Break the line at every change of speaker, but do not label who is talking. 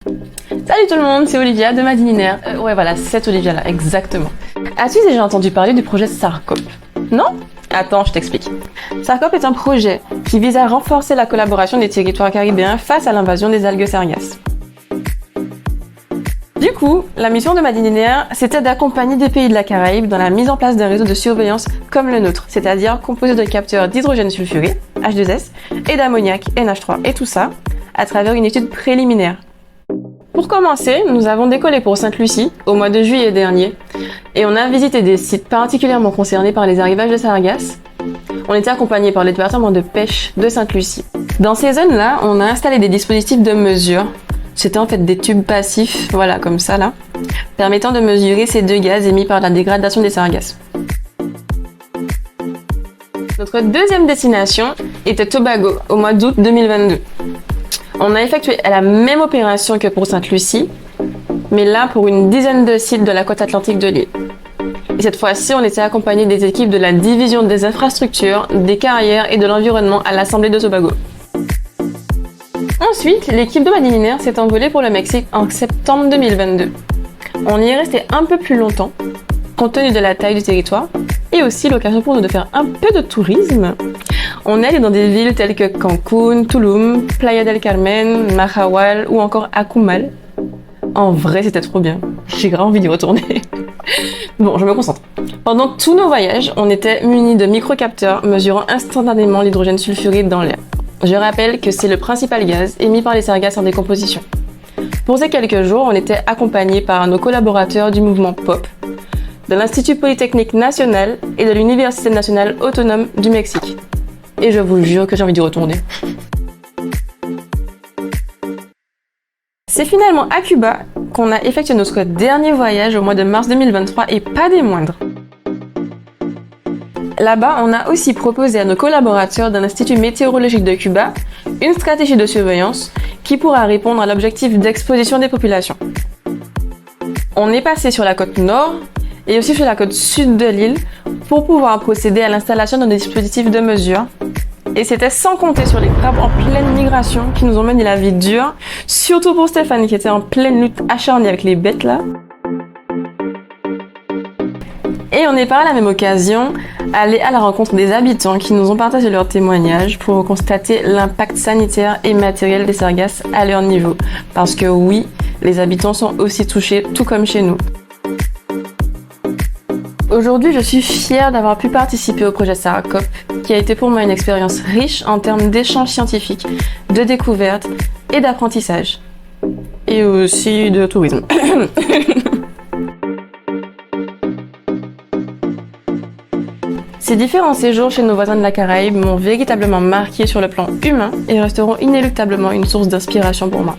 Salut tout le monde, c'est Olivia de Madininaire. Ouais voilà, cette Olivia là, exactement. As-tu déjà entendu parler du projet SARCOP? Non? Attends, je t'explique. SARCOP est un projet qui vise à renforcer la collaboration des territoires caribéens face à l'invasion des algues sargasses. Du coup, la mission de Madininaire, c'était d'accompagner des pays de la Caraïbe dans la mise en place d'un réseau de surveillance comme le nôtre, c'est-à-dire composé de capteurs d'hydrogène sulfuré, H2S, et d'ammoniac, NH3, et tout ça, à travers une étude préliminaire. Pour commencer, nous avons décollé pour Sainte-Lucie au mois de juillet dernier, et on a visité des sites particulièrement concernés par les arrivages de sargasses. On était accompagné par le département de pêche de Sainte-Lucie. Dans ces zones-là, on a installé des dispositifs de mesure. C'était en fait des tubes passifs, voilà, comme ça là, permettant de mesurer ces deux gaz émis par la dégradation des sargasses. Notre deuxième destination était Tobago, au mois d'août 2022. On a effectué la même opération que pour Sainte-Lucie, mais là pour une dizaine de sites de la côte atlantique de l'île. Et cette fois-ci, on était accompagné des équipes de la division des infrastructures, des carrières et de l'environnement à l'Assemblée de Tobago. Ensuite, l'équipe de Madininaire s'est envolée pour le Mexique en septembre 2022. On y est resté un peu plus longtemps, compte tenu de la taille du territoire, et aussi l'occasion pour nous de faire un peu de tourisme. On est allé dans des villes telles que Cancún, Tulum, Playa del Carmen, Mahahual ou encore Akumal. En vrai, c'était trop bien. J'ai grave envie d'y retourner. Bon, je me concentre. Pendant tous nos voyages, on était munis de microcapteurs mesurant instantanément l'hydrogène sulfuré dans l'air. Je rappelle que c'est le principal gaz émis par les sargasses en décomposition. Pour ces quelques jours, on était accompagnés par nos collaborateurs du mouvement POP, de l'Institut Polytechnique National et de l'Université Nationale Autonome du Mexique. Et je vous jure que j'ai envie d'y retourner. C'est finalement à Cuba qu'on a effectué notre dernier voyage au mois de mars 2023 et pas des moindres. Là-bas, on a aussi proposé à nos collaborateurs de l'Institut météorologique de Cuba une stratégie de surveillance qui pourra répondre à l'objectif d'exposition des populations. On est passé sur la côte nord et aussi sur la côte sud de l'île pour pouvoir procéder à l'installation de nos dispositifs de mesure. Et c'était sans compter sur les crabes en pleine migration qui nous ont mené la vie dure, surtout pour Stéphane qui était en pleine lutte acharnée avec les bêtes là. Et on est par la même occasion allé à la rencontre des habitants qui nous ont partagé leurs témoignages pour constater l'impact sanitaire et matériel des sargasses à leur niveau. Parce que oui, les habitants sont aussi touchés, tout comme chez nous. Aujourd'hui, je suis fière d'avoir pu participer au projet SARCOP, qui a été pour moi une expérience riche en termes d'échanges scientifiques, de découvertes et d'apprentissage. Et aussi de tourisme. Ces différents séjours chez nos voisins de la Caraïbe m'ont véritablement marqué sur le plan humain et resteront inéluctablement une source d'inspiration pour moi.